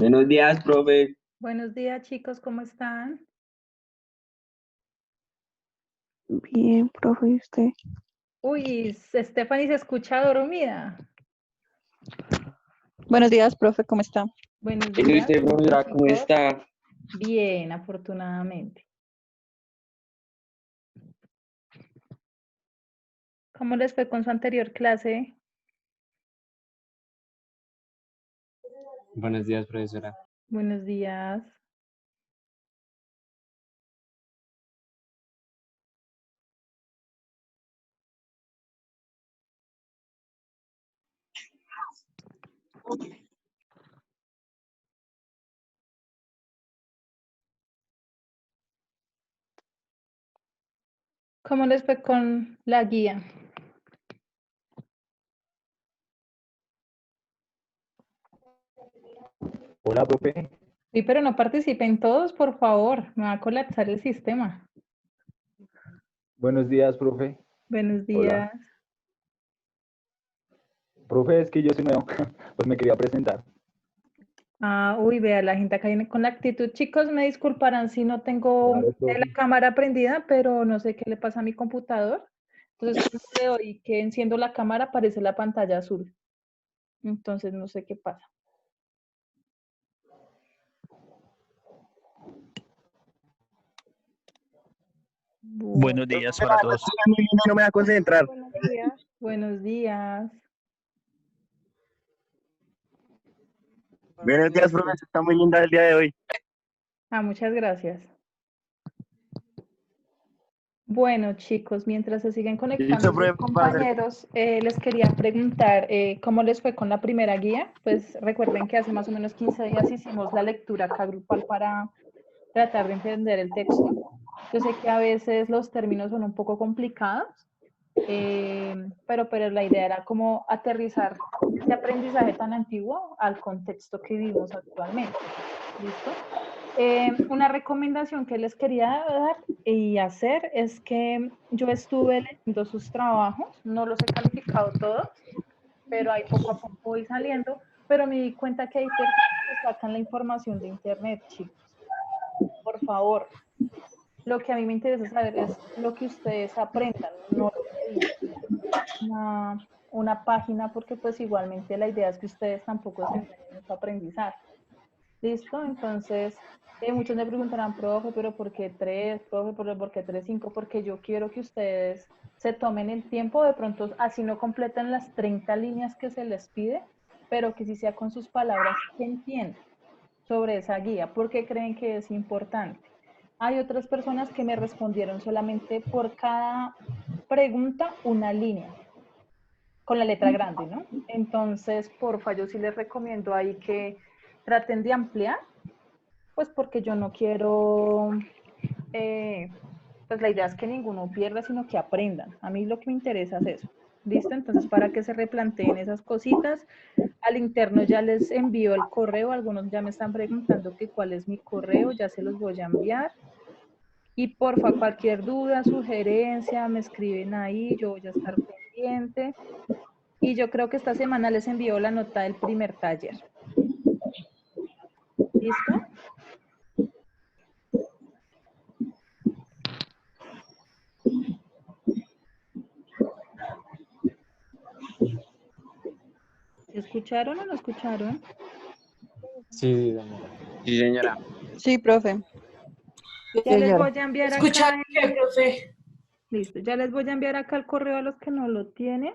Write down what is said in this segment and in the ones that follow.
Buenos días, profe. Buenos días, chicos, ¿cómo están? Bien, profe, ¿y usted? Uy, Stephanie se escucha dormida. Buenos días, profe, ¿cómo está? Buenos ¿Y días. usted, profesora, cómo chicos. está? Bien, afortunadamente. ¿Cómo les fue con su anterior clase? Buenos días, profesora. Buenos días. ¿Cómo les fue con la guía? Hola, profe. Sí, pero no participen todos, por favor. Me va a colapsar el sistema. Buenos días, profe. Buenos Hola. días. Profe, es que yo soy nuevo, pues me quería presentar. Uy, vea, la gente acá viene con la actitud. Chicos, me disculparán si no tengo Claro, la profe. cámara prendida, pero no sé qué le pasa a mi computador. Entonces, cuando le doy que enciendo la cámara, aparece la pantalla azul. Entonces, no sé qué pasa. Buenos días para todos. No me va a concentrar. Buenos días. Buenos días. Buenos días, profe. Está muy linda el día de hoy. Muchas gracias. Bueno, chicos, mientras se siguen conectando Listo, sus profe. compañeros, les quería preguntar cómo les fue con la primera guía. Pues recuerden que hace más o menos 15 días hicimos la lectura acá grupal para tratar de entender el texto. Yo sé que a veces los términos son un poco complicados, pero la idea era como aterrizar ese aprendizaje tan antiguo al contexto que vivimos actualmente. ¿Listo? Una recomendación que les quería dar y hacer es que yo estuve leyendo sus trabajos, no los he calificado todos, pero ahí poco a poco voy saliendo, pero me di cuenta que hay personas que sacan la información de internet, chicos. Por favor, lo que a mí me interesa saber es lo que ustedes aprendan, no lo que dice una página, porque pues igualmente la idea es que ustedes tampoco se engañen en su aprendizaje. ¿Listo? Entonces, muchos me preguntarán, profe, pero ¿por qué 3? Profe, ¿por qué 3, 5? Porque yo quiero que ustedes se tomen el tiempo, de pronto así no completan las 30 líneas que se les pide, pero que sí sea con sus palabras que entiendan sobre esa guía, porque creen que es importante. Hay otras personas que me respondieron solamente por cada pregunta una línea, con la letra grande, ¿no? Entonces, porfa, yo sí les recomiendo ahí que traten de ampliar, pues porque yo no quiero, pues la idea es que ninguno pierda, sino que aprendan. A mí lo que me interesa es eso. ¿Listo? Entonces, para que se replanteen esas cositas, al interno ya les envío el correo, algunos ya me están preguntando que cuál es mi correo, ya se los voy a enviar. Y porfa, cualquier duda, sugerencia, me escriben ahí, yo voy a estar pendiente. Y yo creo que esta semana les envío la nota del primer taller. ¿Listo? ¿Escucharon o no escucharon? Sí, señora. Sí, señora. Sí, profe. Ya les voy a enviar ¿Escuchar acá. qué, profe? Listo, ya les voy a enviar acá el correo a los que no lo tienen.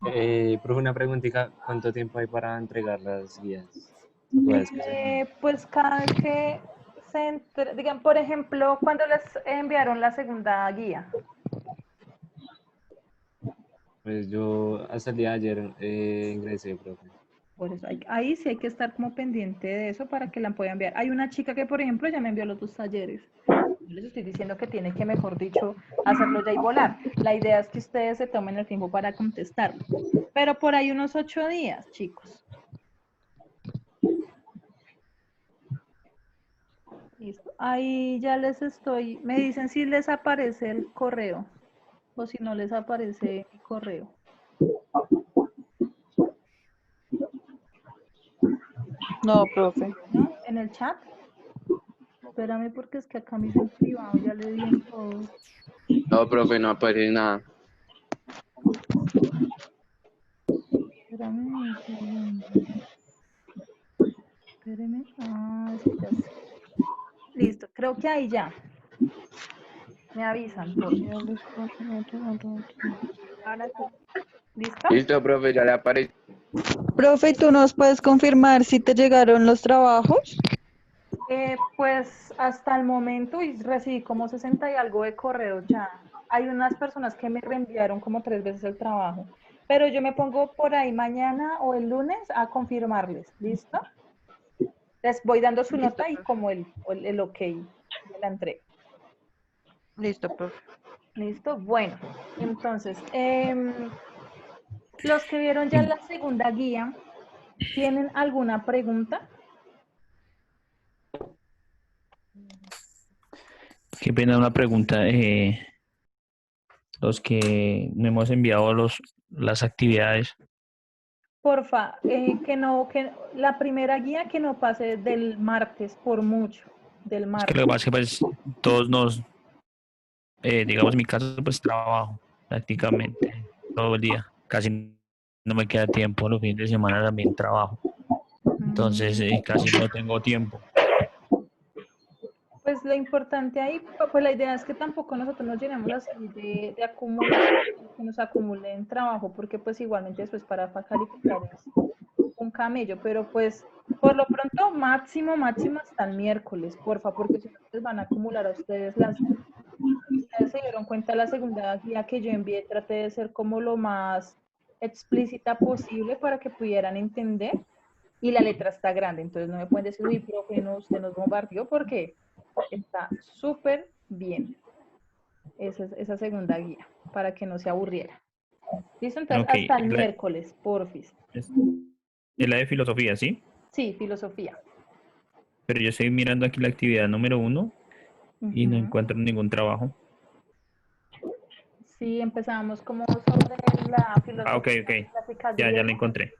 Profe, una preguntita. ¿Cuánto tiempo hay para entregar las guías? Pues, que se... Pues cada vez que digan, por ejemplo, cuando les enviaron la segunda guía. Pues yo hasta el día de ayer ingresé, profe. Por eso ahí sí hay que estar como pendiente de eso para que la puedan enviar. Hay una chica que, por ejemplo, ya me envió los 2 talleres. Yo les estoy diciendo que tiene que, mejor dicho, hacerlo ya y volar. La idea es que ustedes se tomen el tiempo para contestar. Pero por ahí unos 8 días, chicos. Listo. Ahí ya les estoy, me dicen si les aparece el correo o si no les aparece mi correo. No, profe. ¿No? ¿En el chat? Espérame porque es que acá me dicen privado, ya le di en todo. No, profe, no aparece nada. Espérame un segundo. Espéreme. Ah, es que ya sé. Listo, creo que ahí ya. Me avisan, por favor. Ahora sí. ¿Listo? Listo, profe, ya le aparece. Profe, ¿tú nos puedes confirmar si te llegaron los trabajos? Pues hasta el momento y recibí como 60 y algo de correos ya. Hay unas personas que me reenviaron como 3 veces el trabajo, pero yo me pongo por ahí mañana o el lunes a confirmarles, ¿listo? Les voy dando su Listo, nota y profe. como el ok de la entrega. Listo, profe. ¿Listo? Bueno, entonces, los que vieron ya la segunda guía, ¿tienen alguna pregunta? Qué pena una pregunta. Los que no hemos enviado las actividades, Porfa, que la primera guía que no pase del martes por mucho, del es que martes. lo que pasa es que pues todos digamos en mi caso, pues trabajo prácticamente todo el día. Casi no me queda tiempo. Los fines de semana también trabajo. Entonces casi no tengo tiempo. Pues lo importante ahí, pues la idea es que tampoco nosotros nos llenemos así de acumulación, que nos acumulen trabajo, porque pues igualmente después para calificar es un camello, pero pues por lo pronto máximo hasta el miércoles, porfa, porque si no les van a acumular a ustedes las... Ustedes se dieron cuenta la segunda guía que yo envié, traté de ser como lo más explícita posible para que pudieran entender y la letra está grande, entonces no me pueden decir, uy, profe, no, usted nos bombardeó porque está súper bien esa segunda guía para que no se aburriera. ¿Listo? Entonces Ok, hasta el miércoles, porfis. es la de filosofía, ¿sí? Sí, filosofía. Pero yo estoy mirando aquí la actividad número 1 y no Ujú. encuentro ningún trabajo. Sí, empezamos como sobre la Ah, filosofía ok. clásica Ya la griega. encontré.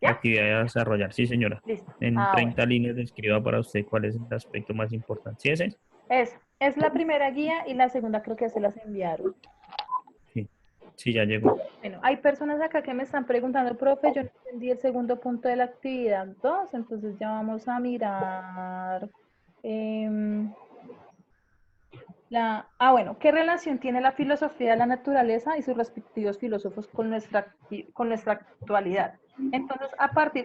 ¿Ya? Actividad a desarrollar. Sí, señora. Listo. En Ah, bueno. 30 líneas describa para usted cuál es el aspecto más importante. ¿Sí ese? Es la primera guía y la segunda creo que se las enviaron. Sí. Sí, ya llegó. Bueno, hay personas acá que me están preguntando, profe, yo no entendí el segundo punto de la actividad 2, entonces ya vamos a mirar bueno, ¿qué relación tiene la filosofía de la naturaleza y sus respectivos filósofos con nuestra actualidad? Entonces,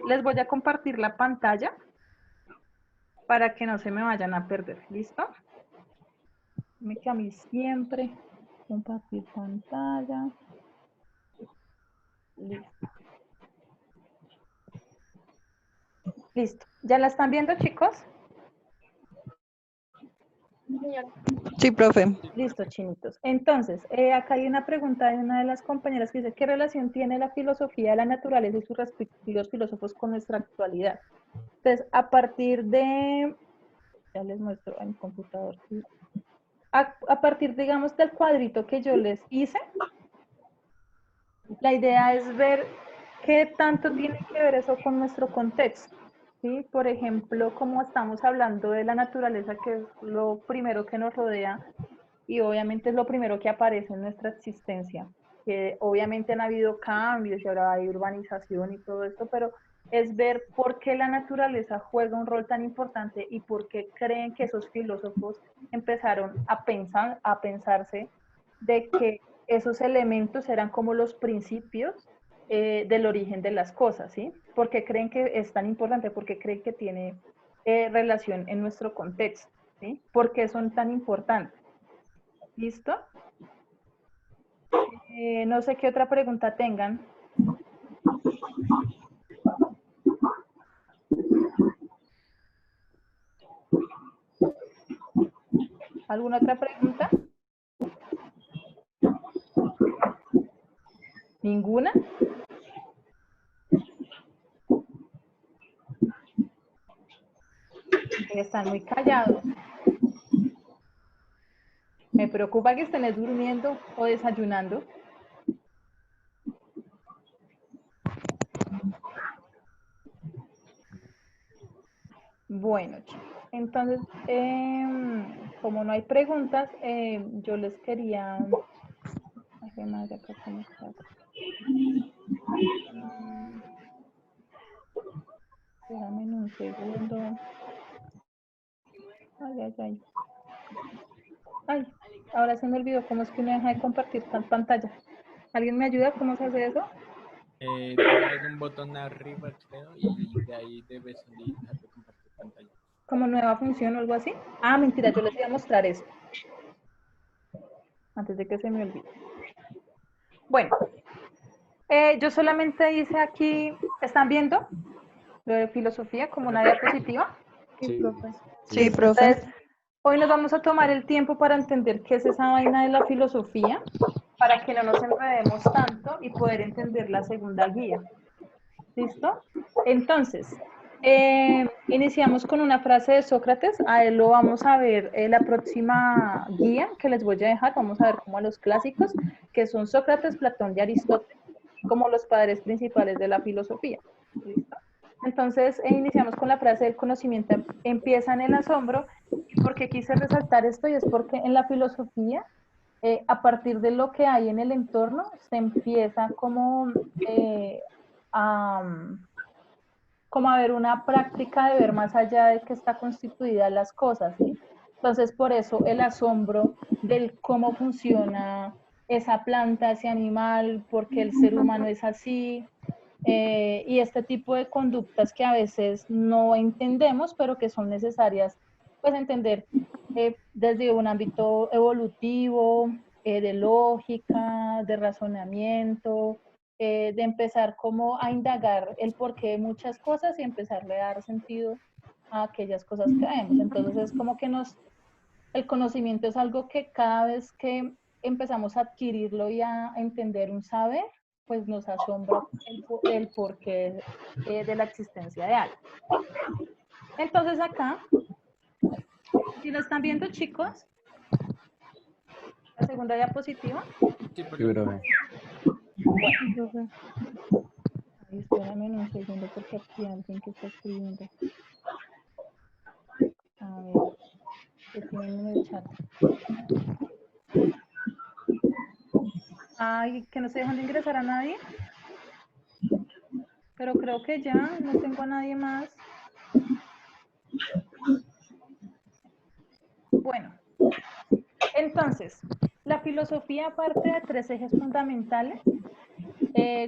les voy a compartir la pantalla para que no se me vayan a perder, ¿listo? Me que a mí siempre compartir pantalla. Listo. Listo. ¿Ya la están viendo, chicos? Sí, profe. Listo, chinitos. Entonces, acá hay una pregunta de una de las compañeras que dice, ¿qué relación tiene la filosofía de la naturaleza y sus respectivos filósofos con nuestra actualidad? Entonces, a partir de, ya les muestro en mi computador, ¿sí? A partir, digamos, del cuadrito que yo les hice, la idea es ver qué tanto tiene que ver eso con nuestro contexto, ¿sí? Por ejemplo, como estamos hablando de la naturaleza, que es lo primero que nos rodea y obviamente es lo primero que aparece en nuestra existencia, que obviamente han habido cambios y ahora hay urbanización y todo esto, pero es ver por qué la naturaleza juega un rol tan importante y por qué creen que esos filósofos empezaron a pensarse de que esos elementos eran como los principios del origen de las cosas, ¿sí? Porque creen que es tan importante, porque creen que tiene relación en nuestro contexto, ¿sí? ¿Por qué son tan importantes? ¿Listo? No sé qué otra pregunta tengan. ¿Alguna otra pregunta? ¿Ninguna? Están muy callados. Me preocupa que estén durmiendo o desayunando. Bueno, chicos, entonces, como no hay preguntas, yo les quería... Ay, madre, acá, ¿cómo está? Espérame un segundo. Ay, ay, ay. Ay, ahora se me olvidó cómo es que uno deja de compartir pantalla. ¿Alguien me ayuda? ¿Cómo se hace eso? Tienes un botón arriba, creo, y de ahí debes dejar de compartir pantalla. ¿Como nueva función o algo así? Ah, mentira, yo les voy a mostrar eso. Antes de que se me olvide. Bueno, yo solamente hice aquí, ¿están viendo? Lo de filosofía como una diapositiva. Sí, Sí, Listo, profe. entonces, hoy nos vamos a tomar el tiempo para entender qué es esa vaina de la filosofía, para que no nos enredemos tanto y poder entender la segunda guía. ¿Listo? Entonces, iniciamos con una frase de Sócrates. A él lo vamos a ver en la próxima guía que les voy a dejar. Vamos a ver como a los clásicos, que son Sócrates, Platón y Aristóteles, como los padres principales de la filosofía. ¿Listo? Entonces, iniciamos con la frase del conocimiento empieza en el asombro. ¿Y por qué quise resaltar esto? Y es porque en la filosofía, a partir de lo que hay en el entorno, se empieza como a ver una práctica de ver más allá de que está constituida las cosas, ¿sí? Entonces, por eso el asombro del cómo funciona esa planta, ese animal, porque el ser humano es así, y este tipo de conductas que a veces no entendemos, pero que son necesarias, pues entender desde un ámbito evolutivo, de lógica, de razonamiento, de empezar como a indagar el porqué de muchas cosas y empezarle a dar sentido a aquellas cosas que vemos. Entonces es como que el conocimiento es algo que cada vez que empezamos a adquirirlo y a entender un saber, pues nos asombra el porqué de la existencia de algo. Entonces acá, si lo están viendo, chicos, la segunda diapositiva. Sí, sí, profe. Profe. Ay, espérame un segundo porque aquí hay alguien que está escribiendo. A ver, ¿qué tienen en el chat? Ay, que no se dejan de ingresar a nadie. Pero creo que ya no tengo a nadie más. Bueno, entonces, la filosofía parte de 3 ejes fundamentales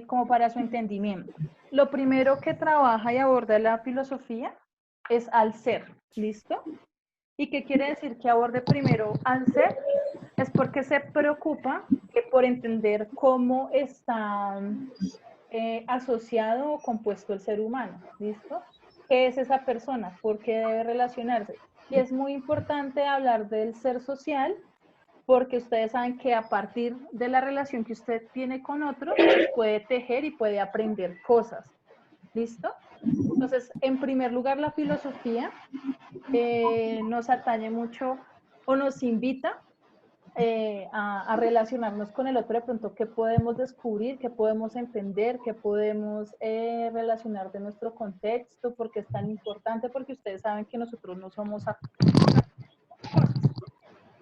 como para su entendimiento. Lo primero que trabaja y aborda la filosofía es al ser, ¿listo? ¿Y qué quiere decir que aborde primero al ser? Es porque se preocupa por entender cómo está asociado o compuesto el ser humano, ¿listo? ¿Qué es esa persona? ¿Por qué debe relacionarse? Y es muy importante hablar del ser social, porque ustedes saben que a partir de la relación que usted tiene con otros, puede tejer y puede aprender cosas. ¿Listo? Entonces, en primer lugar, la filosofía nos atañe mucho o nos invita a relacionarnos con el otro, de pronto, qué podemos descubrir, qué podemos entender, qué podemos relacionar de nuestro contexto, porque es tan importante, porque ustedes saben que nosotros no somos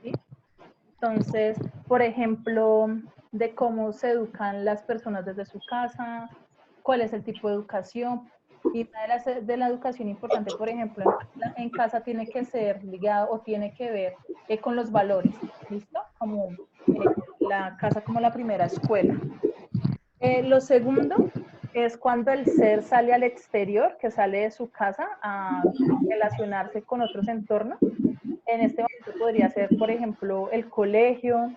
¿sí? Entonces, por ejemplo, de cómo se educan las personas desde su casa, cuál es el tipo de educación. Y una de la educación importante, por ejemplo, en casa tiene que ser ligado o tiene que ver con los valores, ¿listo? Como la casa como la primera escuela. Lo segundo es cuando el ser sale al exterior, que sale de su casa a relacionarse con otros entornos. En este momento podría ser, por ejemplo, el colegio.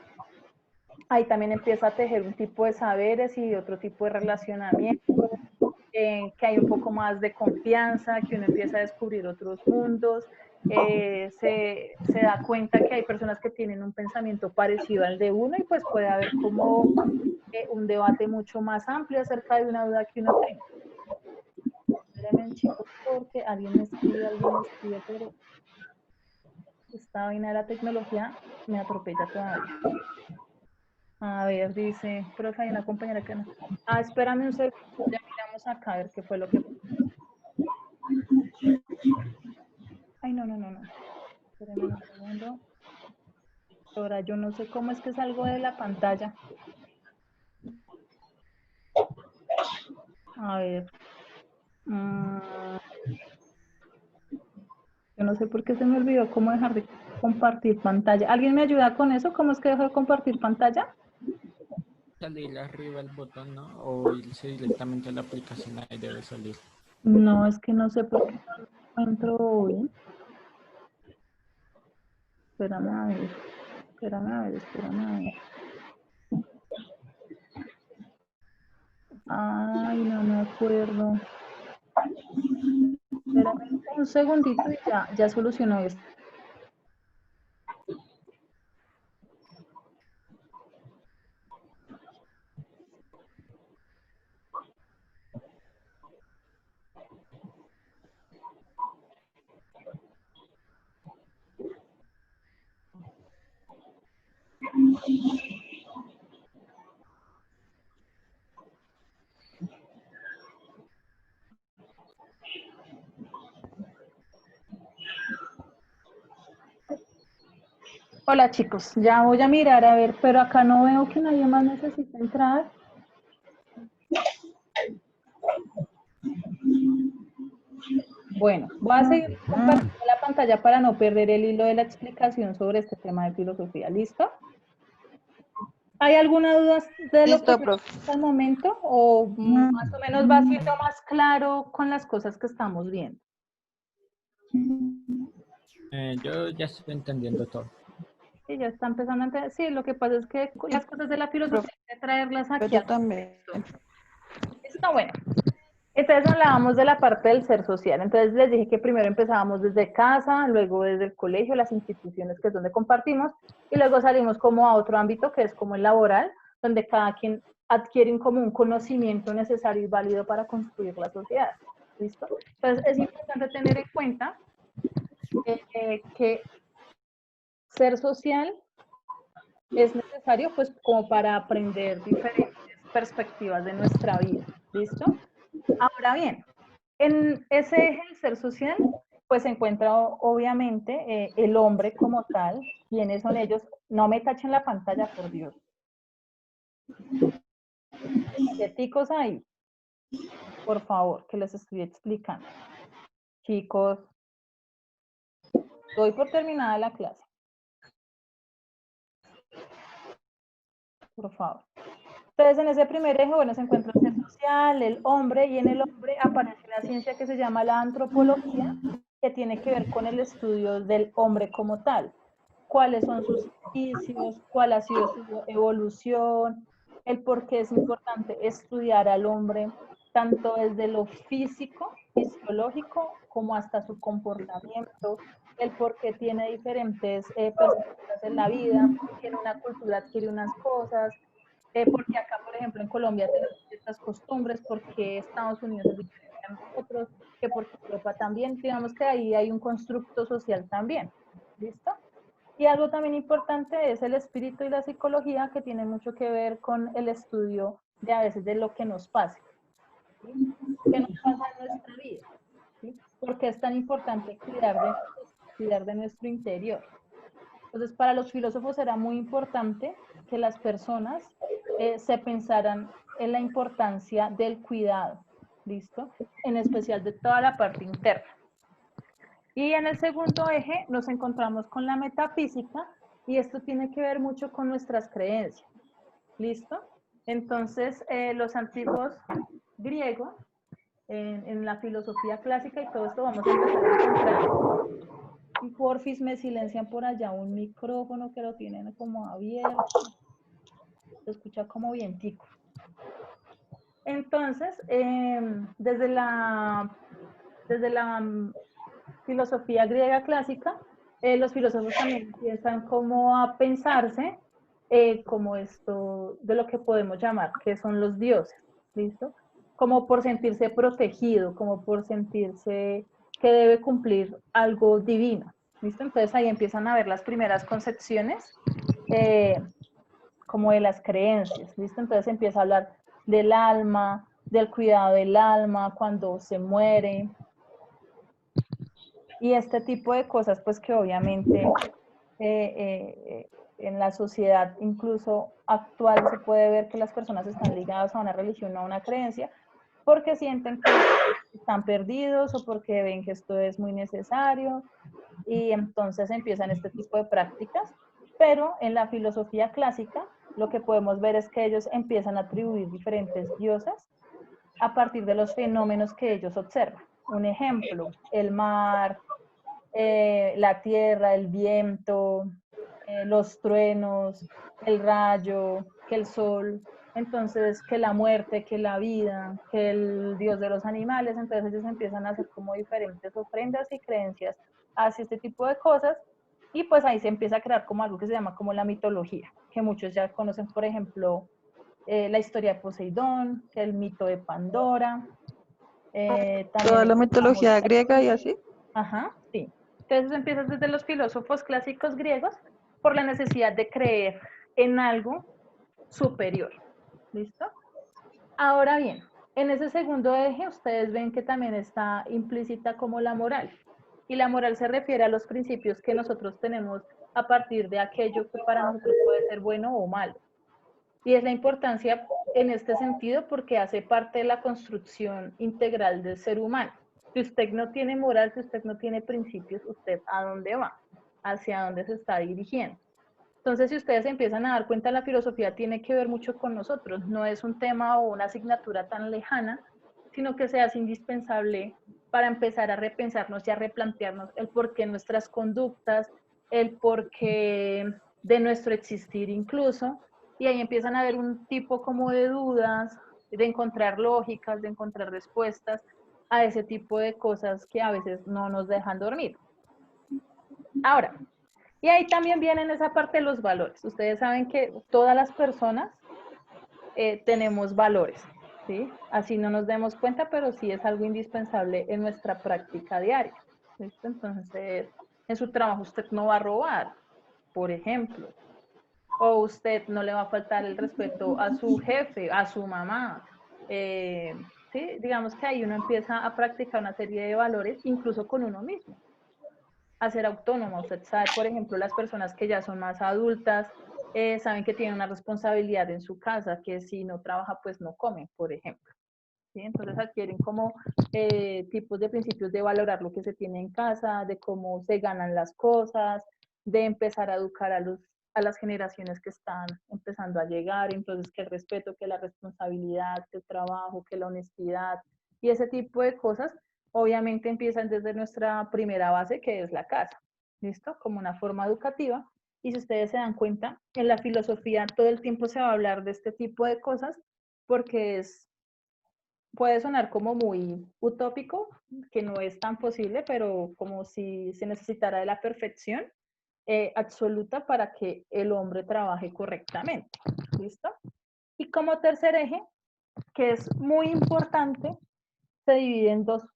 Ahí también empieza a tejer un tipo de saberes y otro tipo de relacionamiento, que hay un poco más de confianza, que uno empieza a descubrir otros mundos, se da cuenta que hay personas que tienen un pensamiento parecido al de uno y pues puede haber como un debate mucho más amplio acerca de una duda que uno tenga. Espérenme, chicos, porque alguien me escribe, pero esta vaina de la tecnología me atropella todavía. A ver, dice, profe, hay una compañera que no. Ah, espérame un segundo, ya miramos acá a ver qué fue lo que... no. Espérenme un segundo. Ahora yo no sé cómo es que salgo de la pantalla. A ver. Yo no sé por qué se me olvidó cómo dejar de compartir pantalla. ¿Alguien me ayuda con eso? ¿Cómo es que dejo de compartir pantalla? Salir arriba el botón, ¿no? O irse directamente a la aplicación, ahí debe salir. No, es que no sé por qué no lo encuentro hoy. Espérame a ver. Ay, no me acuerdo. Espérame un segundito y ya solucionó esto. Hola chicos, ya voy a mirar a ver, pero acá no veo que nadie más necesite entrar. Bueno, voy a seguir compartiendo la pantalla para no perder el hilo de la explicación sobre este tema de filosofía. ¿Listo? ¿Hay alguna duda de lo Listo, que profe. hasta el momento? ¿O más o menos va siendo más claro con las cosas que estamos viendo? Yo ya estoy entendiendo todo. Sí, ya está empezando a entender. Sí, lo que pasa es que las cosas de la filosofía hay que traerlas aquí. Yo también. Está bueno. Entonces hablábamos de la parte del ser social. Entonces les dije que primero empezábamos desde casa, luego desde el colegio, las instituciones que es donde compartimos, y luego salimos como a otro ámbito que es como el laboral, donde cada quien adquiere como un conocimiento necesario y válido para construir la sociedad. ¿Listo? Entonces es importante tener en cuenta que ser social es necesario pues como para aprender diferentes perspectivas de nuestra vida. ¿Listo? Ahora bien, en ese eje del ser social, pues se encuentra obviamente el hombre como tal. ¿Quiénes son ellos? No me tachen la pantalla, por Dios. Quieticos ahí, por favor, que les estoy explicando. Chicos, doy por terminada la clase. Por favor. Entonces, en ese primer eje, bueno, se encuentra el ser social, el hombre, y en el hombre aparece una ciencia que se llama la antropología, que tiene que ver con el estudio del hombre como tal. Cuáles son sus inicios, cuál ha sido su evolución, el por qué es importante estudiar al hombre, tanto desde lo físico, fisiológico, como hasta su comportamiento, el por qué tiene diferentes perspectivas en la vida, porque en una cultura adquiere unas cosas, porque acá, por ejemplo, en Colombia tenemos estas costumbres, porque Estados Unidos es diferente a nosotros, que porque Europa también, digamos que ahí hay un constructo social también, ¿listo? Y algo también importante es el espíritu y la psicología, que tiene mucho que ver con el estudio de a veces de lo que nos pasa, ¿sí? ¿Qué nos pasa en nuestra vida? ¿Sí? ¿Por qué es tan importante cuidar de nuestro interior? Entonces, para los filósofos era muy importante que las personas se pensaran en la importancia del cuidado, ¿listo? En especial de toda la parte interna. Y en el segundo eje nos encontramos con la metafísica, y esto tiene que ver mucho con nuestras creencias, ¿listo? Entonces, los antiguos griegos, en la filosofía clásica y todo esto vamos a empezar a encontrar. Y porfis me silencian por allá un micrófono que lo tienen como abierto. Se escucha como vientico. Entonces, desde la filosofía griega clásica, los filósofos también empiezan como a pensarse como esto de lo que podemos llamar, que son los dioses, ¿listo? Como por sentirse protegido, como por sentirse que debe cumplir algo divino, ¿listo? Entonces ahí empiezan a ver las primeras concepciones como de las creencias, ¿listo? Entonces empieza a hablar del alma, del cuidado del alma cuando se muere, Y este tipo de cosas, pues que obviamente en la sociedad incluso actual se puede ver que las personas están ligadas a una religión o a una creencia porque sienten que están perdidos o porque ven que esto es muy necesario y entonces empiezan este tipo de prácticas, pero en la filosofía clásica lo que podemos ver es que ellos empiezan a atribuir diferentes diosas a partir de los fenómenos que ellos observan. Un ejemplo, el mar, la tierra, el viento, los truenos, el rayo, que el sol, entonces que la muerte, que la vida, que el dios de los animales, entonces ellos empiezan a hacer como diferentes ofrendas y creencias hacia este tipo de cosas y pues ahí se empieza a crear como algo que se llama como la mitología, que muchos ya conocen, por ejemplo, la historia de Poseidón, que el mito de Pandora, también Toda la encontramos, mitología griega y así. ajá, sí. Entonces eso empieza desde los filósofos clásicos griegos por la necesidad de creer en algo superior. ¿Listo? Ahora bien, en ese segundo eje ustedes ven que también está implícita como la moral. Y la moral se refiere a los principios que nosotros tenemos a partir de aquello que para nosotros puede ser bueno o malo. Y es la importancia en este sentido porque hace parte de la construcción integral del ser humano. Si usted no tiene moral, si usted no tiene principios, ¿usted a dónde va? ¿Hacia dónde se está dirigiendo? Entonces, si ustedes empiezan a dar cuenta, la filosofía tiene que ver mucho con nosotros. No es un tema o una asignatura tan lejana, sino que se hace indispensable para empezar a repensarnos y a replantearnos el porqué de nuestras conductas, el porqué de nuestro existir incluso, y ahí empiezan a haber un tipo como de dudas, de encontrar lógicas, de encontrar respuestas a ese tipo de cosas que a veces no nos dejan dormir. Ahora, y ahí también vienen esa parte de los valores. Ustedes saben que todas las personas tenemos valores, ¿sí? Así no nos demos cuenta, pero sí es algo indispensable en nuestra práctica diaria. ¿Listo? Entonces, en su trabajo usted no va a robar, por ejemplo, o usted no le va a faltar el respeto a su jefe, a su mamá. ¿Sí? Digamos que ahí uno empieza a practicar una serie de valores, incluso con uno mismo. A ser autónoma. Usted sabe, por ejemplo, las personas que ya son más adultas, saben que tienen una responsabilidad en su casa, que si no trabaja, pues no comen, por ejemplo. ¿Sí? Entonces adquieren como tipos de principios de valorar lo que se tiene en casa, de cómo se ganan las cosas, de empezar a educar a las generaciones que están empezando a llegar, entonces que el respeto, que la responsabilidad, que el trabajo, que la honestidad y ese tipo de cosas, obviamente empiezan desde nuestra primera base, que es la casa, ¿listo? Como una forma educativa. Y si ustedes se dan cuenta, en la filosofía todo el tiempo se va a hablar de este tipo de cosas porque puede sonar como muy utópico, que no es tan posible, pero como si se necesitara de la perfección absoluta para que el hombre trabaje correctamente. ¿Listo? Y como tercer eje, que es muy importante, se divide en dos,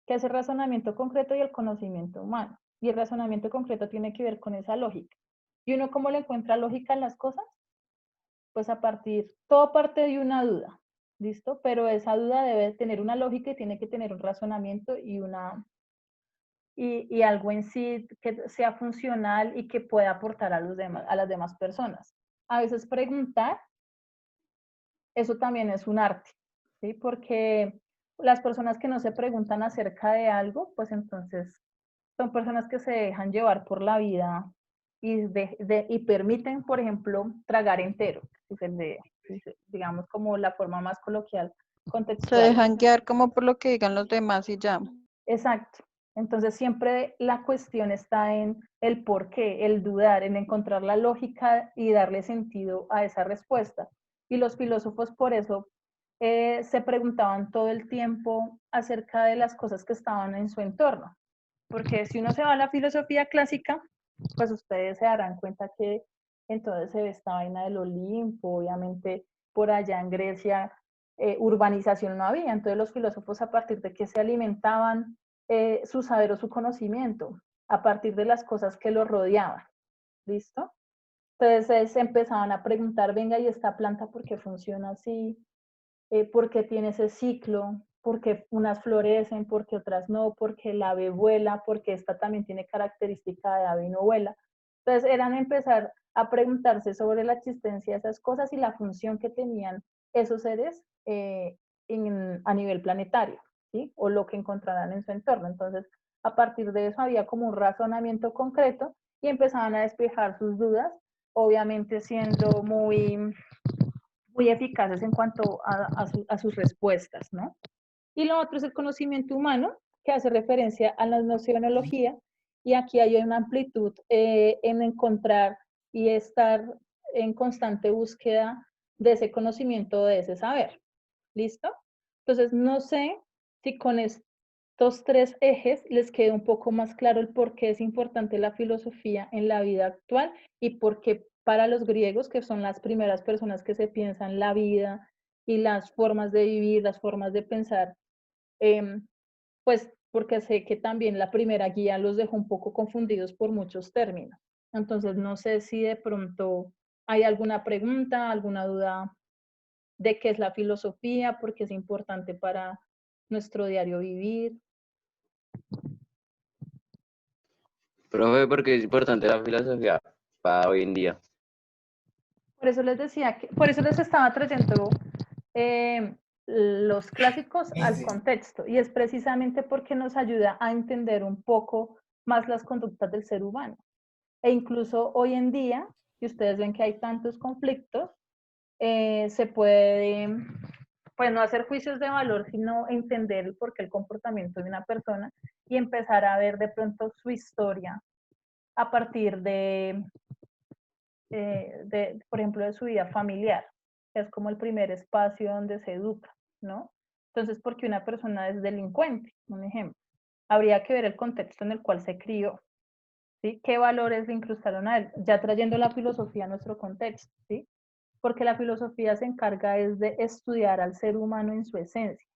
que es el razonamiento concreto y el conocimiento humano. Y el razonamiento concreto tiene que ver con esa lógica. ¿Y uno cómo le encuentra lógica en las cosas? Pues todo parte de una duda, ¿listo? Pero esa duda debe tener una lógica y tiene que tener un razonamiento y algo en sí que sea funcional y que pueda aportar a las demás personas. A veces preguntar, eso también es un arte, ¿sí? Porque las personas que no se preguntan acerca de algo, pues entonces son personas que se dejan llevar por la vida y permiten, por ejemplo, tragar entero, digamos como la forma más coloquial, Se contextual. dejan guiar como por lo que digan los demás y ya. Exacto. Entonces siempre la cuestión está en el por qué, el dudar, en encontrar la lógica y darle sentido a esa respuesta. Y los filósofos por eso se preguntaban todo el tiempo acerca de las cosas que estaban en su entorno. Porque si uno se va a la filosofía clásica, pues ustedes se darán cuenta que entonces se ve esta vaina del Olimpo, obviamente por allá en Grecia urbanización no había, entonces los filósofos a partir de que se alimentaban su saber o su conocimiento, a partir de las cosas que los rodeaban, ¿listo? Entonces se empezaban a preguntar, venga, ¿y esta planta por qué funciona así? ¿Por qué tiene ese ciclo? porque unas florecen, porque otras no, porque el ave vuela, porque esta también tiene característica de ave y no vuela. Entonces eran empezar a preguntarse sobre la existencia de esas cosas y la función que tenían esos seres a nivel planetario, ¿sí? O lo que encontraran en su entorno. Entonces, a partir de eso había como un razonamiento concreto y empezaban a despejar sus dudas, obviamente siendo muy eficaces en cuanto a sus respuestas, ¿no? Y lo otro es el conocimiento humano, que hace referencia a la nocionología, y aquí hay una amplitud en encontrar y estar en constante búsqueda de ese conocimiento, de ese saber. ¿Listo? Entonces, no sé si con estos tres ejes les quede un poco más claro el por qué es importante la filosofía en la vida actual y por qué para los griegos, que son las primeras personas que se piensan la vida y las formas de vivir, las formas de pensar, pues porque sé que también la primera guía los dejó un poco confundidos por muchos términos. Entonces, no sé si de pronto hay alguna pregunta, alguna duda de qué es la filosofía, por qué es importante para nuestro diario vivir. Profe, porque es importante la filosofía para hoy en día. Por eso les decía, por eso les estaba trayendo los clásicos al contexto, y es precisamente porque nos ayuda a entender un poco más las conductas del ser humano. E incluso hoy en día, si ustedes ven que hay tantos conflictos, se puede, pues no hacer juicios de valor, sino entender el porqué el comportamiento de una persona y empezar a ver de pronto su historia a partir por ejemplo, de su vida familiar, que es como el primer espacio donde se educa, ¿no? Entonces, porque una persona es delincuente, un ejemplo, habría que ver el contexto en el cual se crió, ¿sí? ¿Qué valores le incrustaron a él? Ya trayendo la filosofía a nuestro contexto, ¿sí? Porque la filosofía se encarga es de estudiar al ser humano en su esencia.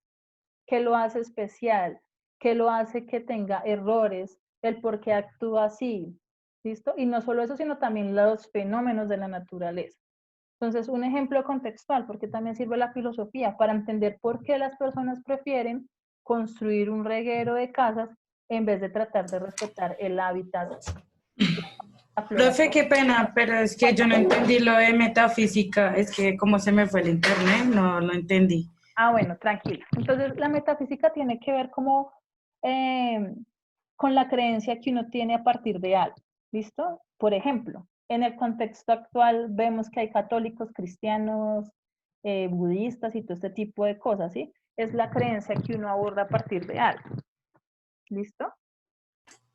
¿Qué lo hace especial? ¿Qué lo hace que tenga errores? El por qué actúa así, ¿listo? Y no solo eso, sino también los fenómenos de la naturaleza. Entonces, un ejemplo contextual, porque también sirve la filosofía para entender por qué las personas prefieren construir un reguero de casas en vez de tratar de respetar el hábitat. La flora. Profe, qué pena, pero es que yo no entendí lo de metafísica, es que como se me fue el internet, no lo entendí. Ah, bueno, tranquila. Entonces, la metafísica tiene que ver como con la creencia que uno tiene a partir de algo, ¿listo? Por ejemplo, en el contexto actual vemos que hay católicos, cristianos, budistas y todo este tipo de cosas, ¿sí? Es la creencia que uno aborda a partir de algo, ¿listo?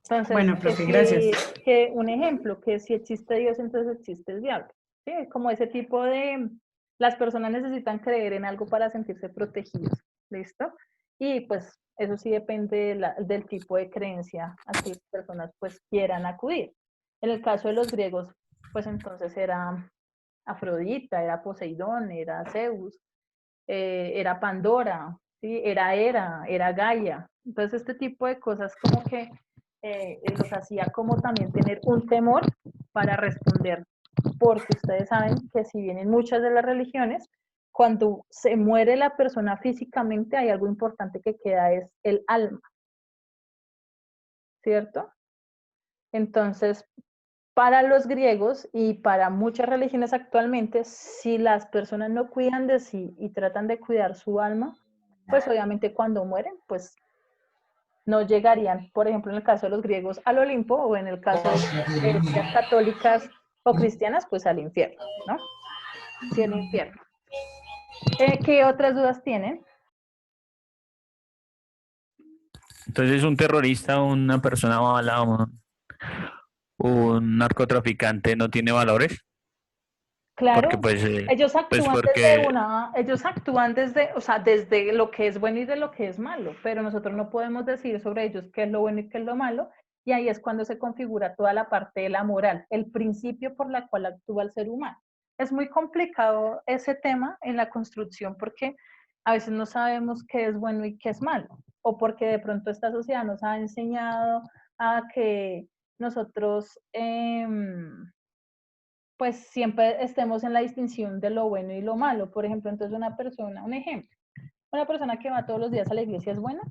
Entonces, Bueno, profe, gracias. Que un ejemplo, que si existe Dios, entonces existe el diablo, ¿sí? Como ese tipo de, las personas necesitan creer en algo para sentirse protegidos, ¿listo? Y pues eso sí depende del tipo de creencia a que las personas pues quieran acudir. En el caso de los griegos, pues entonces era Afrodita, era Poseidón, era Zeus, era Pandora, ¿sí? Era Gaia. Entonces este tipo de cosas como que los hacía como también tener un temor para responder, porque ustedes saben que si bien en muchas de las religiones, cuando se muere la persona físicamente, hay algo importante que queda, es el alma, ¿cierto? Entonces, para los griegos y para muchas religiones actualmente, si las personas no cuidan de sí y tratan de cuidar su alma, pues obviamente cuando mueren, pues no llegarían, por ejemplo, en el caso de los griegos, al Olimpo, o en el caso de las católicas o cristianas, pues al infierno, ¿no? Sí, al infierno. ¿Qué otras dudas tienen? Entonces, un terrorista, una persona mala, un narcotraficante no tiene valores, Claro, porque pues, ellos pues actúan porque, ellos actúan desde, o sea, desde lo que es bueno y de lo que es malo, pero nosotros no podemos decir sobre ellos qué es lo bueno y qué es lo malo, y ahí es cuando se configura toda la parte de la moral, el principio por la cual actúa el ser humano. Es muy complicado ese tema en la construcción porque a veces no sabemos qué es bueno y qué es malo, o porque de pronto esta sociedad nos ha enseñado a que nosotros pues siempre estemos en la distinción de lo bueno y lo malo. Por ejemplo, entonces una persona, un ejemplo, ¿Una persona que va todos los días a la iglesia es buena?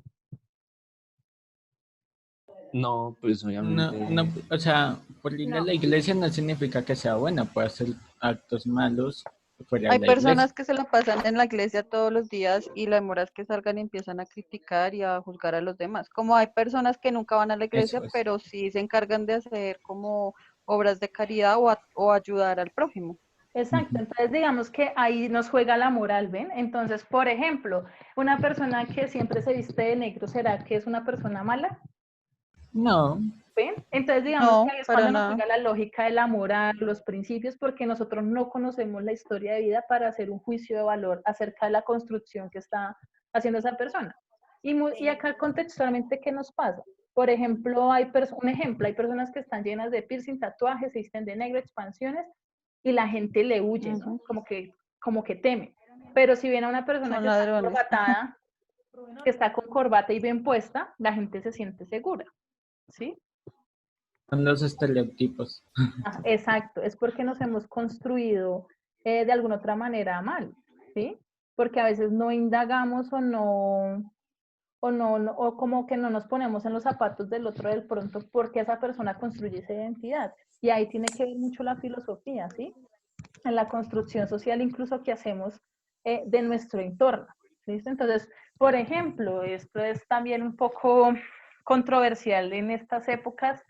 No, pues No, obviamente. no, o sea, por ir a No. la iglesia no significa que sea buena, puede hacer actos malos fuera de Hay la iglesia. personas que se la pasan en la iglesia todos los días y la demora es que salgan y empiezan a criticar y a juzgar a los demás. Como hay personas que nunca van a la iglesia, Eso es. pero sí se encargan de hacer como obras de caridad o ayudar al prójimo. Exacto, entonces digamos que ahí nos juega la moral, ¿ven? Entonces, por ejemplo, una persona que siempre se viste de negro, ¿será que es una persona mala? No, ¿Ven? Entonces, digamos No, que ahí es para cuando nos nada. juega la lógica de la moral, los principios, porque nosotros no conocemos la historia de vida para hacer un juicio de valor acerca de la construcción que está haciendo esa persona. Y acá contextualmente, ¿qué nos pasa? Por ejemplo, hay personas que están llenas de piercing, tatuajes, se visten de negro, expansiones, y la gente le huye, ¿no? Como que teme. Pero si viene a una persona Son que está ladrones. corbatada, que está con corbata y bien puesta, la gente se siente segura, ¿sí? son los estereotipos. Exacto, es porque nos hemos construido de alguna otra manera mal, ¿sí? Porque a veces no indagamos o como que no nos ponemos en los zapatos del otro del pronto porque esa persona construye esa identidad. Y ahí tiene que ver mucho la filosofía, ¿sí? En la construcción social incluso que hacemos de nuestro entorno, ¿listo? Entonces, por ejemplo, esto es también un poco controversial en estas épocas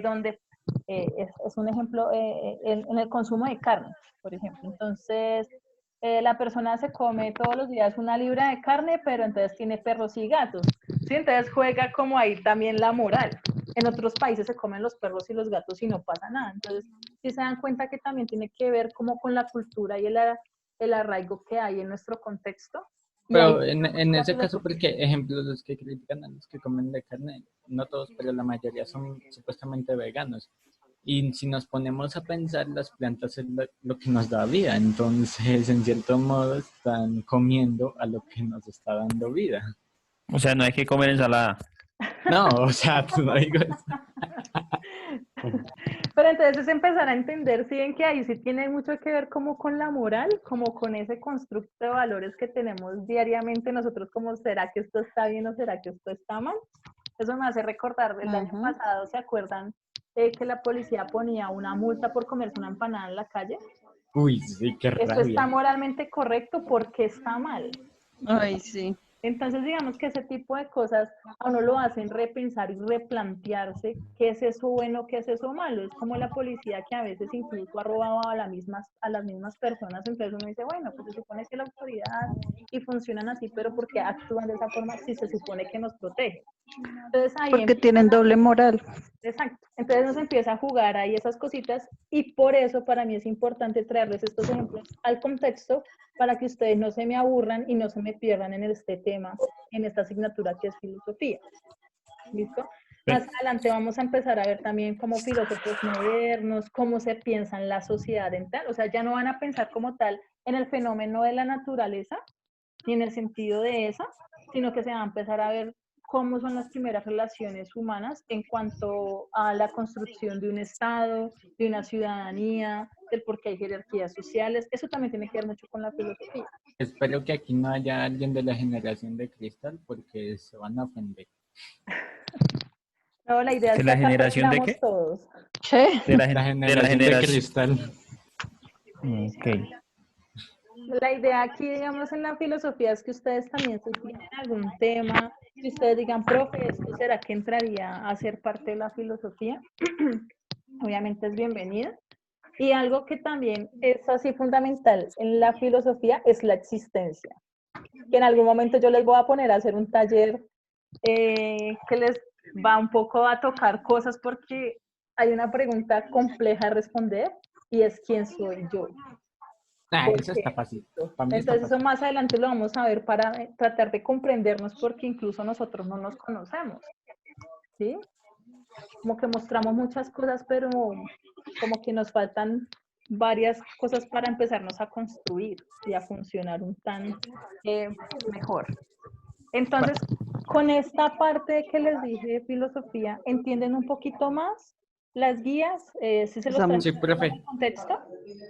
donde es un ejemplo en el consumo de carne, por ejemplo. Entonces, la persona se come todos los días una libra de carne, pero entonces tiene perros y gatos. ¿Sí? Entonces juega como ahí también la moral. En otros países se comen los perros y los gatos y no pasa nada. Entonces, si se dan cuenta que también tiene que ver como con la cultura y el arraigo que hay en nuestro contexto. Y ahí Pero en ese caso, filosofía. porque ejemplo, los que critican a los que comen de carne, no todos, pero la mayoría son supuestamente veganos. Y si nos ponemos a pensar, las plantas es lo que nos da vida. Entonces, en cierto modo, están comiendo a lo que nos está dando vida. O sea, no hay que comer ensalada. No, o sea, no digo eso. Pero entonces es empezar a entender, si ven que ahí sí tiene mucho que ver como con la moral, como con ese constructo de valores que tenemos diariamente nosotros, como ¿será que esto está bien o será que esto está mal? Eso me hace recordar el año pasado, ¿se acuerdan que la policía ponía una multa por comerse una empanada en la calle? Uy, sí, qué ¿Esto está rabia. moralmente correcto? ¿Por qué está mal? Ay, sí. Entonces, digamos que ese tipo de cosas a uno lo hacen repensar y replantearse qué es eso bueno, qué es eso malo. Es como la policía que a veces incluso ha robado a las mismas personas. Entonces uno dice, bueno, pues se supone que la autoridad y funcionan así, pero ¿por qué actúan de esa forma si se supone que nos protege? Entonces ahí Porque tienen doble moral. exacto. Entonces nos empieza a jugar ahí esas cositas y por eso para mí es importante traerles estos ejemplos al contexto para que ustedes no se me aburran y no se me pierdan en este tema, en esta asignatura que es filosofía. ¿Listo? Más adelante vamos a empezar a ver también como filósofos modernos, cómo se piensa en la sociedad en tal. O sea, ya no van a pensar como tal en el fenómeno de la naturaleza, ni en el sentido de esa, sino que se va a empezar a ver cómo son las primeras relaciones humanas en cuanto a la construcción de un Estado, de una ciudadanía, del por qué hay jerarquías sociales. Eso también tiene que ver mucho con la filosofía. Espero que aquí no haya alguien de la generación de cristal porque se van a ofender. No, la idea es ¿De que la acá generación de aprendamos qué? todos. ¿Qué? De la, La de la generación de generación. cristal. Ok. La idea aquí, digamos, en la filosofía es que ustedes también se tienen algún tema, que ustedes digan, profe, ¿esto será que entraría a ser parte de la filosofía? Obviamente es bienvenida. Y algo que también es así fundamental en la filosofía es la existencia. Que en algún momento yo les voy a poner a hacer un taller que les va un poco a tocar cosas porque hay una pregunta compleja de responder y es ¿quién soy yo? Ah, ¿Por eso qué está fácil. Para mí está Entonces eso fácil. más adelante lo vamos a ver para tratar de comprendernos porque incluso nosotros no nos conocemos, ¿sí? Como que mostramos muchas cosas, pero como que nos faltan varias cosas para empezarnos a construir y a funcionar un tan mejor. Entonces, con esta parte que les dije de filosofía, ¿entienden un poquito más las guías? ¿Sí se los Sí, traen profe. en contexto?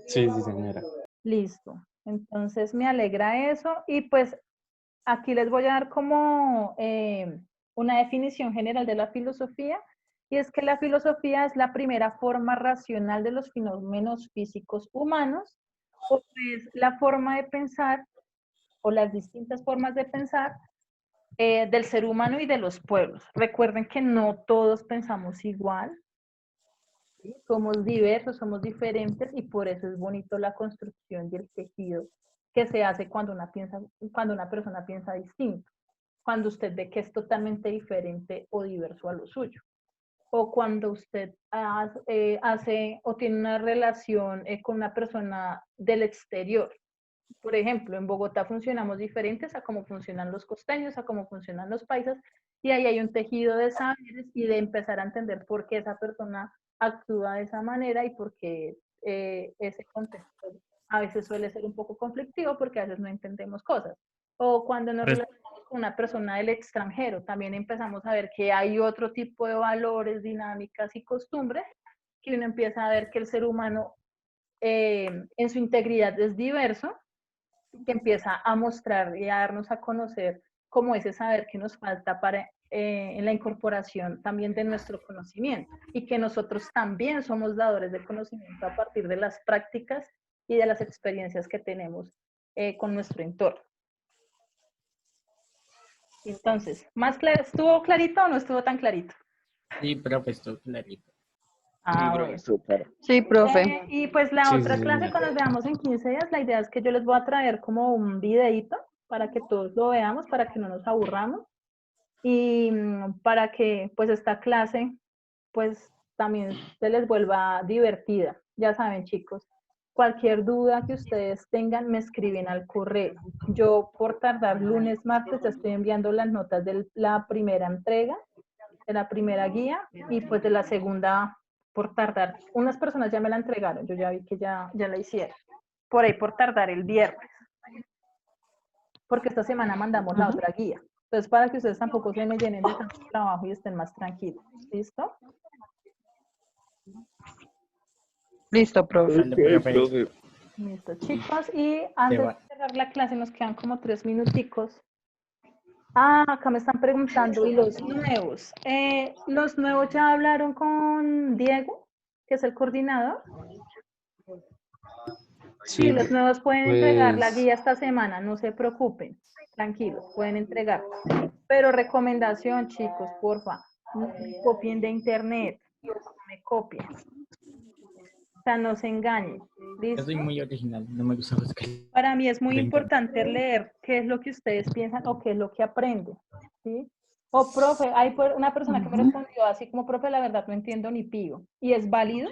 Sí, sí, señora. Listo. Entonces me alegra eso y pues aquí les voy a dar como una definición general de la filosofía, y es que la filosofía es la primera forma racional de los fenómenos físicos humanos, o es la forma de pensar, o las distintas formas de pensar del ser humano y de los pueblos. Recuerden que no todos pensamos igual, ¿sí? Somos diversos, somos diferentes, y por eso es bonito la construcción y el tejido que se hace cuando una persona piensa distinto, cuando usted ve que es totalmente diferente o diverso a lo suyo, o cuando usted hace o tiene una relación con una persona del exterior. Por ejemplo, en Bogotá funcionamos diferentes a cómo funcionan los costeños, a cómo funcionan los paisas, y ahí hay un tejido de saberes y de empezar a entender por qué esa persona actúa de esa manera y por qué ese contexto a veces suele ser un poco conflictivo porque a veces no entendemos cosas. O cuando nos relacionamos con una persona del extranjero, también empezamos a ver que hay otro tipo de valores, dinámicas y costumbres, que uno empieza a ver que el ser humano en su integridad es diverso, que empieza a mostrar y a darnos a conocer como ese saber que nos falta para en la incorporación también de nuestro conocimiento, y que nosotros también somos dadores de conocimiento a partir de las prácticas y de las experiencias que tenemos con nuestro entorno. Entonces, ¿más claro? ¿Estuvo clarito o no estuvo tan clarito? Sí, profe, estuvo clarito. Ah, profe, bueno. súper. Sí, profe. Y pues la Sí, otra sí, sí, clase, cuando nos veamos en 15 días, la idea es que yo les voy a traer como un videíto para que todos lo veamos, para que no nos aburramos, y para que pues esta clase pues también se les vuelva divertida. Ya saben, chicos, cualquier duda que ustedes tengan, me escriben al correo. Yo por tardar lunes, martes, ya estoy enviando las notas de la primera entrega, de la primera guía, y pues de la segunda por tardar. Unas personas ya me la entregaron, yo ya vi que ya la hicieron. Por ahí por tardar el viernes, porque esta semana mandamos la otra guía. Entonces, para que ustedes tampoco se me llenen de tanto trabajo y estén más tranquilos. ¿Listo? Listo, profe. Dale, profe. Profe. Listo, chicos. Y antes de cerrar la clase, nos quedan como 3 minuticos. Ah, acá me están preguntando, ¿y los nuevos? ¿Los nuevos ya hablaron con Diego, que es el coordinador? Sí, Sí, los nuevos pueden entregar la pues guía esta semana, no se preocupen, tranquilos, pueden entregar. Pero recomendación, chicos, porfa, no me copien de internet, no me copien. O sea, no se engañen. Yo ¿Listo? soy muy original, no me gusta buscar. Para mí es muy de internet. importante leer qué es lo que ustedes piensan o qué es lo que aprenden, ¿sí? O profe, hay una persona que me respondió así como, profe, la verdad no entiendo ni pío. Y es válido,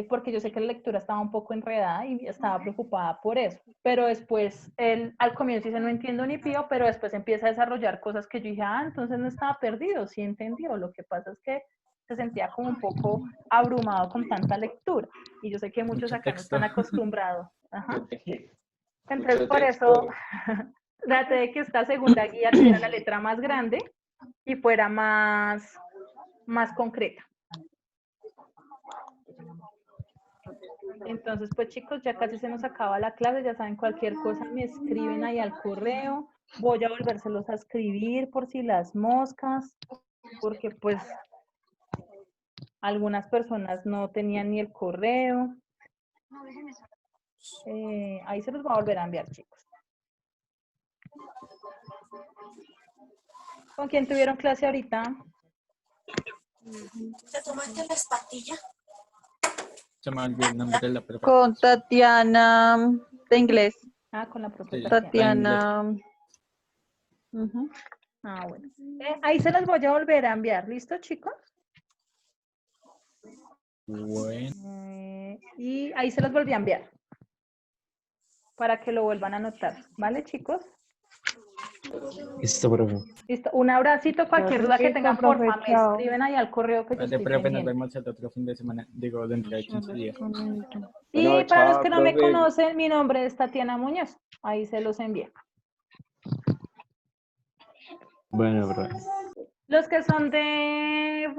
porque yo sé que la lectura estaba un poco enredada y estaba preocupada por eso. Pero después, él al comienzo dice, no entiendo ni pío, pero después empieza a desarrollar cosas que yo dije, entonces no estaba perdido, sí entendió. Lo que pasa es que se sentía como un poco abrumado con tanta lectura. Y yo sé que muchos Mucho acá no texto. están acostumbrados. Ajá. Entonces, Mucho por texto. eso, traté de que esta segunda guía tuviera la letra más grande y fuera más concreta. Entonces, pues chicos, ya casi se nos acaba la clase, ya saben, cualquier cosa me escriben ahí al correo, voy a volvérselos a escribir por si las moscas, porque pues algunas personas no tenían ni el correo. Ahí se los voy a volver a enviar, chicos. ¿Con quién tuvieron clase ahorita? ¿Te tomaste las pastillas? Se me olvidó el nombre de la profe. Con Tatiana de inglés. Con la profe Sí, Tatiana. Tatiana. Ujú. Bueno. Ahí se los voy a volver a enviar. ¿Listo, chicos? Bueno. Y ahí se los volví a enviar. Para que lo vuelvan a anotar. ¿Vale, chicos? listo, profe. Listo. Un abracito. Cualquier duda que Listo, tengan, profe, porfa, me chao. escriben ahí al correo que yo Vale, estoy profe, nos pendiente. vemos el otro fin de semana. Digo, dentro de 15 días. Y Bueno, para los chao, que no me profe. conocen, mi nombre es Tatiana Muñoz. Ahí se los envié. Bueno, profe. Los que son de